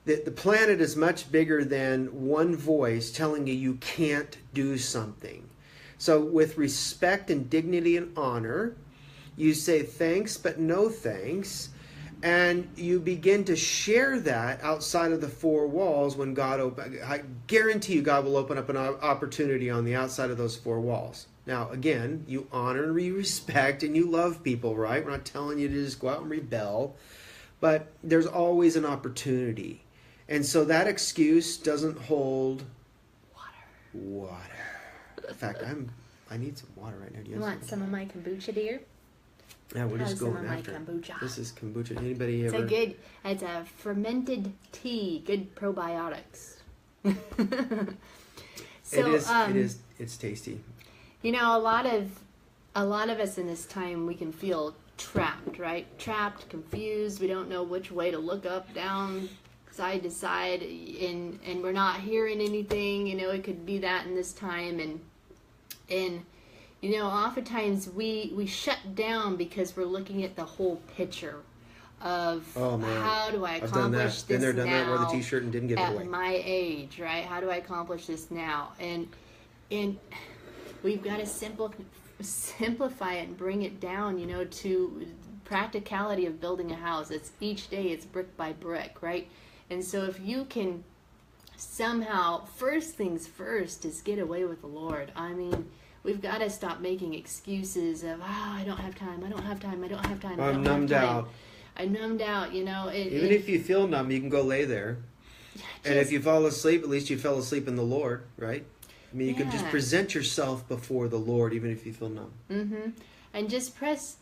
the planet is much bigger than one voice telling you can't do something. So with respect and dignity and honor, you say thanks but no thanks, and you begin to share that outside of the four walls when I guarantee you God will open up an opportunity on the outside of those four walls. Now, again, you honor and you respect and you love people, right? We're not telling you to just go out and rebel, but there's always an opportunity. And so that excuse doesn't hold water. In fact, I need some water right now. You want some of my kombucha, dear? Yeah, we're just going after. after. Kombucha. This is kombucha. Anybody It's ever? It's a fermented tea. Good probiotics. So, It's tasty. You know, a lot of us in this time, we can feel trapped, right? Trapped, confused. We don't know which way to look up, down, side to side, and we're not hearing anything. You know, it could be that in this time, and you know, oftentimes we shut down because we're looking at the whole picture of how do I accomplish this Been there, done that. Wore the now T-shirt and didn't give it away. at my age, right? How do I accomplish this now? And we've got to simplify it and bring it down, you know, to practicality of building a house. It's each day, it's brick by brick, right? And so if you can somehow, first things first is get away with the Lord. I mean, we've got to stop making excuses of, I don't have time, I don't have time, I don't have time, I'm numbed out. I'm numbed out, you know. Even if you feel numb, you can go lay there. And if you fall asleep, at least you fell asleep in the Lord, right? I mean, you can just present yourself before the Lord, even if you feel numb. Mm-hmm. And just press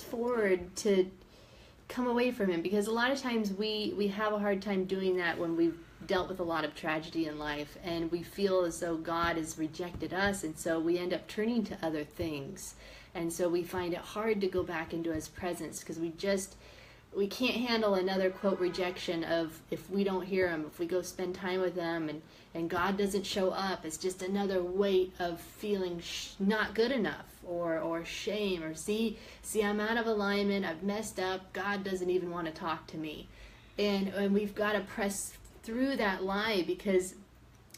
forward to come away from Him, because a lot of times we have a hard time doing that when we've dealt with a lot of tragedy in life, and we feel as though God has rejected us, and so we end up turning to other things. And so we find it hard to go back into his presence because we can't handle another, quote, rejection of if we don't hear him, if we go spend time with him and God doesn't show up. It's just another weight of feeling not good enough or shame or see I'm out of alignment, I've messed up, God doesn't even want to talk to me. And we've got to press through that lie, because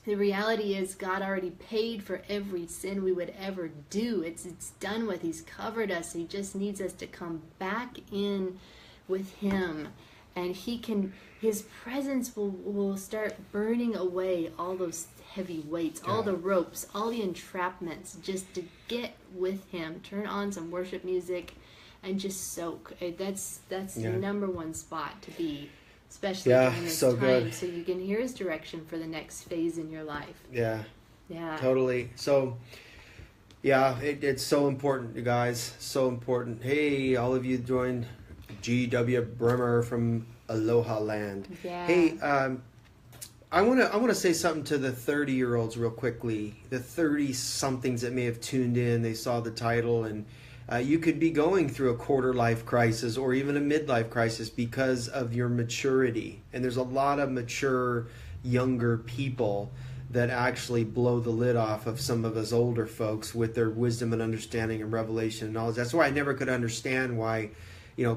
the reality is God already paid for every sin we would ever do. It's done with. He's covered us. He just needs us to come back in with him, and his presence will start burning away all those heavy weights, all the ropes, all the entrapments, just to get with him. Turn on some worship music and just soak. That's the number one spot to be, especially during this time, good. So you can hear his direction for the next phase in your life. Yeah totally. So it's so important, you guys, so important. Hey, all of you joined G.W. Bremer from Aloha Land. Hey, I want to say something to the 30-year-olds real quickly. The 30-somethings that may have tuned in, they saw the title, and you could be going through a quarter-life crisis or even a midlife crisis because of your maturity. And there's a lot of mature, younger people that actually blow the lid off of some of us older folks with their wisdom and understanding and revelation and knowledge. That's why I never could understand why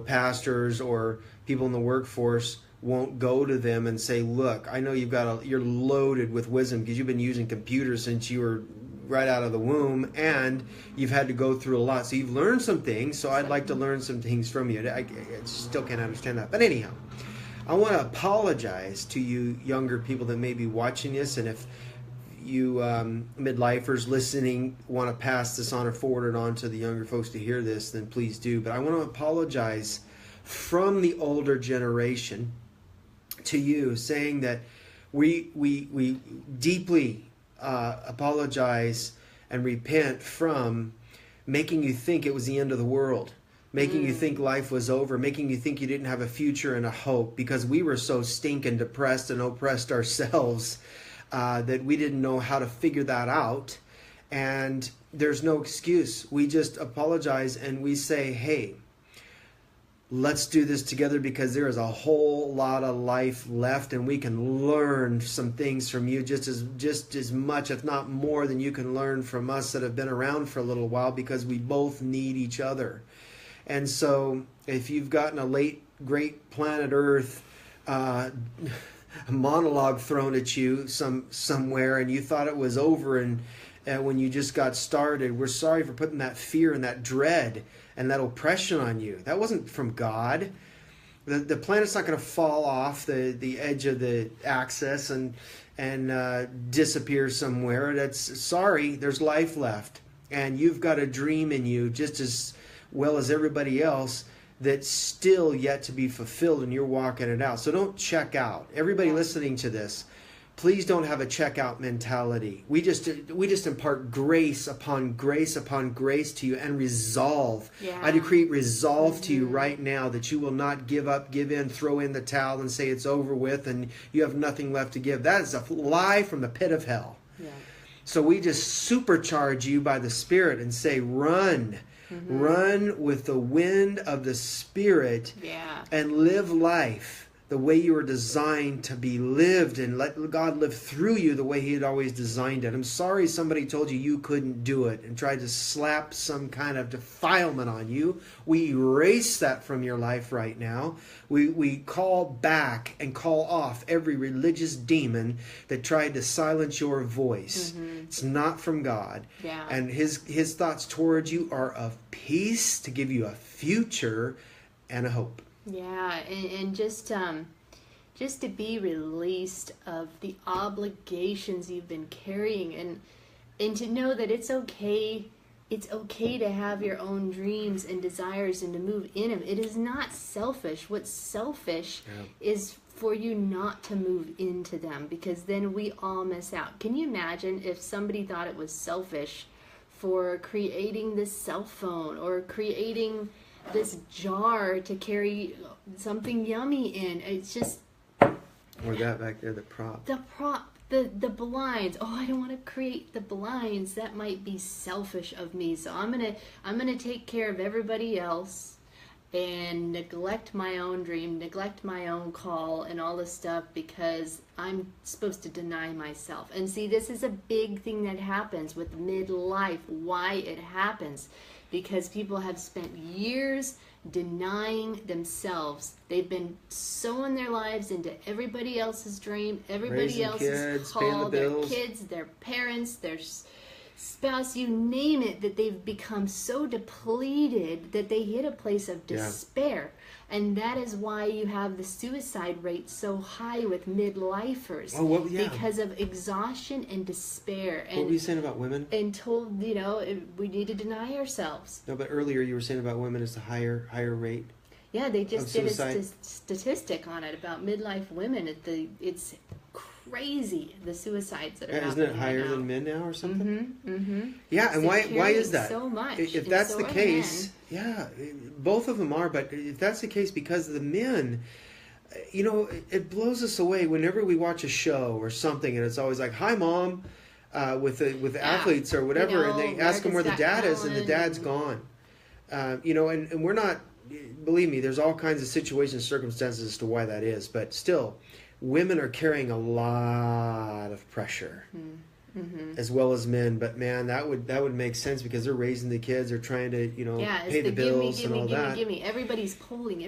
pastors or people in the workforce won't go to them and say, look, I know you're loaded with wisdom because you've been using computers since you were right out of the womb, and you've had to go through a lot. So you've learned some things, so I'd like to learn some things from you. I still can't understand that. But anyhow, I want to apologize to you younger people that may be watching this, and if you midlifers listening want to pass this on or forward it on to the younger folks to hear this, then please do. But I want to apologize from the older generation to you, saying that we deeply apologize and repent from making you think it was the end of the world, making you think life was over, making you think you didn't have a future and a hope, because we were so stinking depressed and oppressed ourselves that we didn't know how to figure that out. And there's no excuse. We just apologize and we say, hey, let's do this together, because there is a whole lot of life left, and we can learn some things from you just as much, if not more, than you can learn from us that have been around for a little while, because we both need each other. And so if you've gotten a late great planet Earth monologue thrown at you somewhere and you thought it was over, and when you just got started, we're sorry for putting that fear and that dread and that oppression on you. That wasn't from God. The planet's not going to fall off the edge of the axis and disappear somewhere. Sorry, there's life left, and you've got a dream in you just as well as everybody else that's still yet to be fulfilled, and you're walking it out. So don't check out. Everybody listening to this, please don't have a checkout mentality. We just impart grace upon grace upon grace to you, and resolve. I decree resolve to you right now that you will not give up, give in, throw in the towel and say it's over with and you have nothing left to give. That is a lie from the pit of hell. So we just supercharge you by the Spirit and say, run. Run with the wind of the Spirit and live life the way you were designed to be lived, and let God live through you the way He had always designed it. I'm sorry somebody told you you couldn't do it and tried to slap some kind of defilement on you. We erase that from your life right now. We call back and call off every religious demon that tried to silence your voice. It's not from God. And His thoughts towards you are of peace, to give you a future and a hope. And just to be released of the obligations you've been carrying, and to know that it's okay to have your own dreams and desires and to move in them. It is not selfish. What's selfish is for you not to move into them, because then we all miss out. Can you imagine if somebody thought it was selfish for creating this cell phone or creating this jar to carry something yummy in? It's just, Or that back there, the prop. The prop. The blinds. Oh, I don't want to create the blinds. That might be selfish of me. So I'm gonna take care of everybody else and neglect my own dream, neglect my own call and all this stuff because I'm supposed to deny myself. And see, this is a big thing that happens with midlife. Why it happens? Because people have spent years denying themselves. They've been sowing their lives into everybody else's dream, everybody Raising else's kids, call, the their bills. kids, their parents, their spouse, you name it, that they've become so depleted that they hit a place of despair. And that is why you have the suicide rate so high with midlifers. Oh, because of exhaustion and despair. And, what were you saying about women? And told, we need to deny ourselves. No, but earlier you were saying about women is the higher rate. Yeah, they just did suicide. a statistic on it about midlife women. It's crazy, the suicides that are happening. Isn't it higher right now. than men now or something? Mm-hmm. Yeah, and why is that? So much. If that's the case, both of them are. But if that's the case, because the men, it blows us away whenever we watch a show or something, and it's always like, "Hi, mom," with athletes or whatever, and they ask them where the dad is, and the dad's gone. And we're not. Believe me, there's all kinds of situations, circumstances as to why that is, but still, women are carrying a lot of pressure, as well as men. But man, that would make sense because they're raising the kids, they're trying to pay the bills and all that. Give me. Everybody's pulling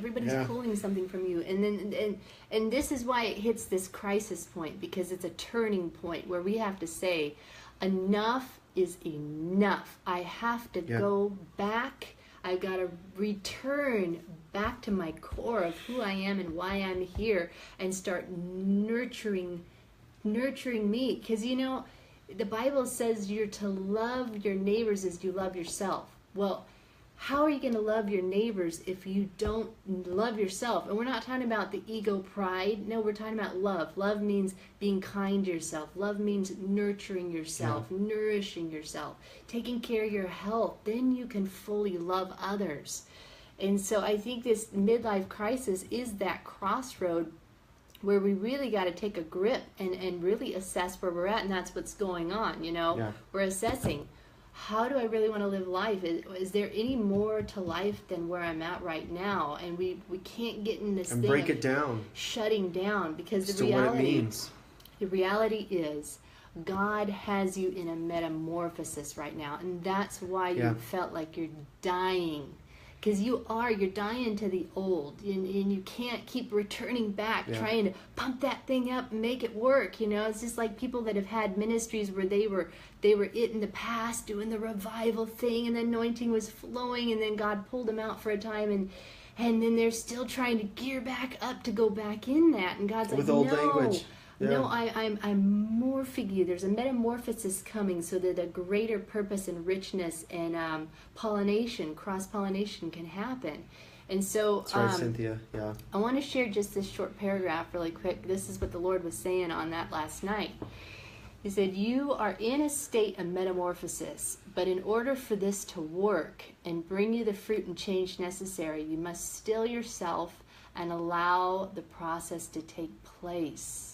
something from you, and this is why it hits this crisis point, because it's a turning point where we have to say, enough is enough. I have to go back. I've got to return back to my core of who I am and why I'm here, and start nurturing me. Because the Bible says you're to love your neighbors as you love yourself. Well, how are you going to love your neighbors if you don't love yourself? And we're not talking about the ego pride. No, we're talking about love. Love means being kind to yourself. Love means nurturing yourself, nourishing yourself, taking care of your health. Then you can fully love others. And so I think this midlife crisis is that crossroad where we really got to take a grip and really assess where we're at. And that's what's going on, We're assessing. How do I really want to live life? Is there any more to life than where I'm at right now? And we can't get in this thing break it down, shutting down, because the reality is God has you in a metamorphosis right now, and that's why you felt like you're dying. Because you're dying to the old, and you can't keep returning back, trying to pump that thing up and make it work. It's just like people that have had ministries where they were it in the past, doing the revival thing, and the anointing was flowing, and then God pulled them out for a time, and then they're still trying to gear back up to go back in that, and God's with like, old no. language. Yeah. No, I'm morphing you. There's a metamorphosis coming so that a greater purpose and richness and cross-pollination can happen. And so Cynthia. Yeah. I want to share just this short paragraph really quick. This is what the Lord was saying on that last night. He said, you are in a state of metamorphosis, but in order for this to work and bring you the fruit and change necessary, you must still yourself and allow the process to take place.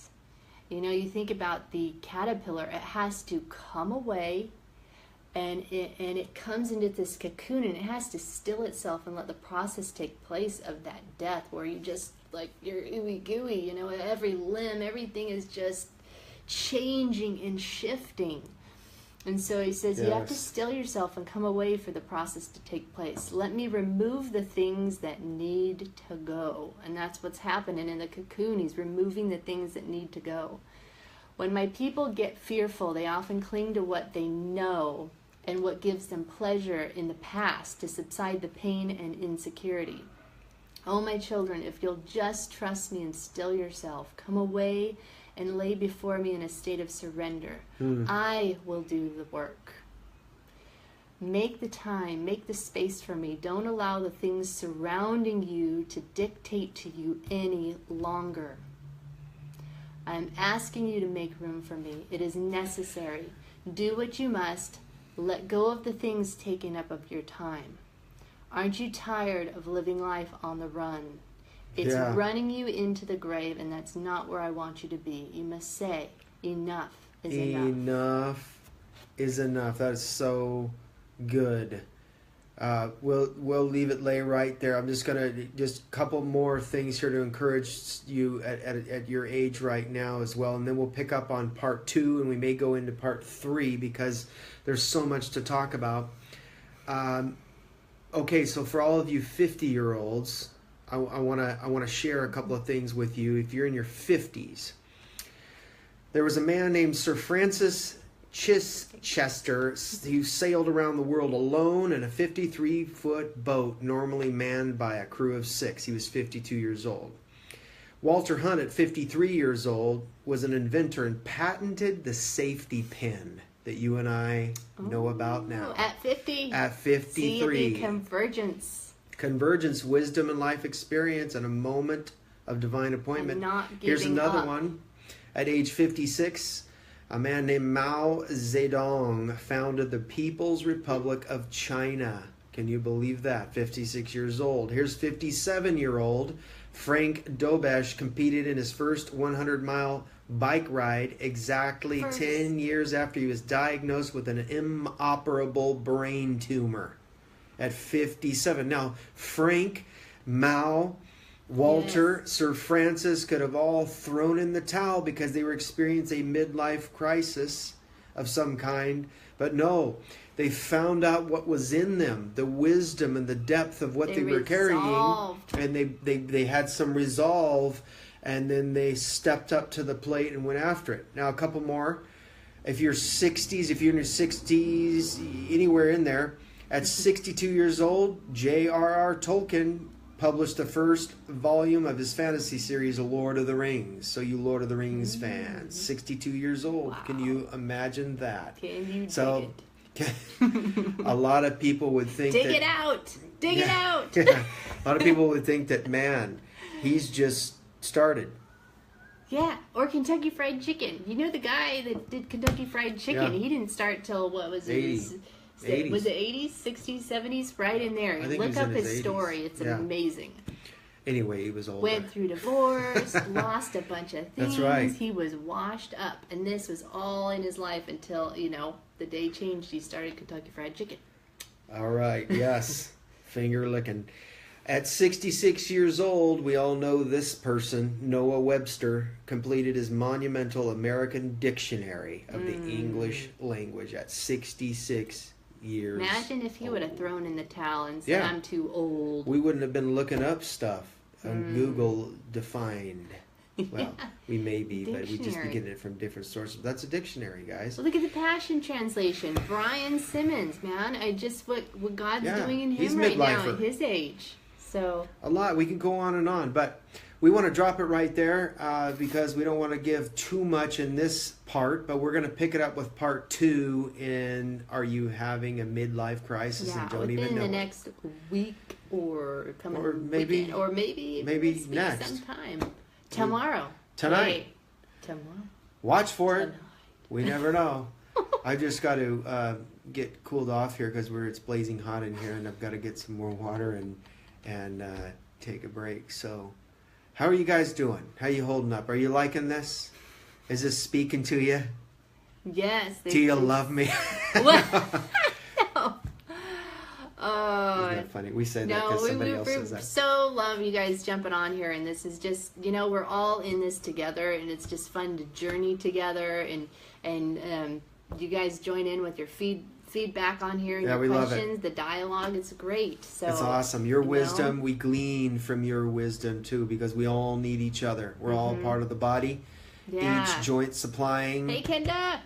You think about the caterpillar, it has to come away, and it comes into this cocoon, and it has to still itself and let the process take place of that death, where you just, like, you're ooey gooey, every limb, everything is just changing and shifting. And so he says, you have to still yourself and come away for the process to take place. Let me remove the things that need to go. And that's what's happening in the cocoon. He's removing the things that need to go. When my people get fearful, they often cling to what they know and what gives them pleasure in the past to subside the pain and insecurity. Oh, my children, if you'll just trust me and still yourself, come away and lay before me in a state of surrender. I will do the work. Make the time, make the space for me. Don't allow the things surrounding you to dictate to you any longer. I'm asking you to make room for me. It is necessary. Do what you must. Let go of the things taking up of your time. Aren't you tired of living life on the run? It's running you into the grave, and that's not where I want you to be. You must say, enough is enough. Enough is enough. That is so good. We'll leave it lay right there. I'm just gonna just a couple more things here to encourage you at your age right now as well, and then we'll pick up on part 2, and we may go into part 3 because there's so much to talk about. Okay, so for all of you 50-year-olds, I want to share a couple of things with you. If you're in your 50s, there was a man named Sir Francis Chichester who sailed around the world alone in a 53-foot boat normally manned by a crew of 6. He was 52 years old. Walter Hunt, at 53 years old, was an inventor and patented the safety pin that you and I know about now. At 50. At 53. See, the convergence. Convergence, wisdom, and life experience, and a moment of divine appointment. Here's another one. At age 56, a man named Mao Zedong founded the People's Republic of China. Can you believe that? 56 years old. Here's 57-year-old Frank Dobesh competed in his first 100-mile bike ride exactly 10 years after he was diagnosed with an inoperable brain tumor at 57. Now, Frank, Mao, Walter, Sir Francis could have all thrown in the towel because they were experiencing a midlife crisis of some kind. But no, they found out what was in them, the wisdom and the depth of what they were carrying. And they had some resolve, and then they stepped up to the plate and went after it. Now, a couple more. If you're 60s, if you're in your 60s, anywhere in there, at 62 years old, J.R.R. Tolkien published the first volume of his fantasy series, Lord of the Rings. So you Lord of the Rings fans, 62 years old. Wow. Can you imagine that? Can you dig it? A lot of people would think Dig it out! Dig it out! A lot of people would think that, man, he's just started. Yeah, or Kentucky Fried Chicken. You know the guy that did Kentucky Fried Chicken? He didn't start till, what was it? 80s. Was it 80s, 60s, 70s? Right in there. Look up his story. It's amazing. Anyway, he was older. Went through divorce, lost a bunch of things. That's right. He was washed up. And this was all in his life until, the day changed. He started Kentucky Fried Chicken. All right. Yes. Finger licking. At 66 years old, we all know this person, Noah Webster, completed his monumental American Dictionary of the English language at 66 years. Imagine if he would have thrown in the towel and said, I'm too old. We wouldn't have been looking up stuff on Google defined. Well, we may be, but we just be getting it from different sources. That's a dictionary, guys. Well, look at the Passion Translation. Brian Simmons, man. What God's doing in him right now at his age. So a lot. We can go on and on, but we want to drop it right there because we don't want to give too much in this part, but we're going to pick it up with part 2 in Are You Having a Midlife Crisis and Don't Even Know the next week or coming maybe weekend, or maybe next sometime. Tomorrow. Tonight. Hey, tomorrow. Watch for it. We never know. I just got to get cooled off here because it's blazing hot in here, and I've got to get some more water and take a break. So how are you guys doing? How are you holding up? Are you liking this? Is this speaking to you? Yes. Do you love me? What? No. Isn't that funny? We said that because somebody else says that. We so love you guys jumping on here, and this is just, we're all in this together, and it's just fun to journey together, and you guys join in with your feedback on here and your questions, the dialogue. It's great. So it's awesome. Your wisdom, we glean from your wisdom too, because we all need each other. We're all part of the body. Yeah. Each joint supplying. Hey, Kenda.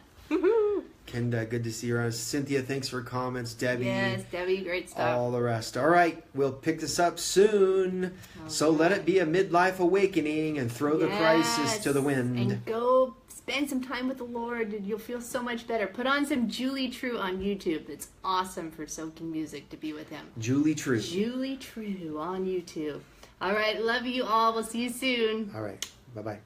Kenda, good to see you. Cynthia, thanks for comments. Debbie. Yes, Debbie, great stuff. All the rest. All right, we'll pick this up soon. So let it be a midlife awakening and throw the crisis to the wind. And go spend some time with the Lord, and you'll feel so much better. Put on some Julie True on YouTube. It's awesome for soaking music to be with him. Julie True. Julie True on YouTube. All right, love you all. We'll see you soon. All right, bye-bye.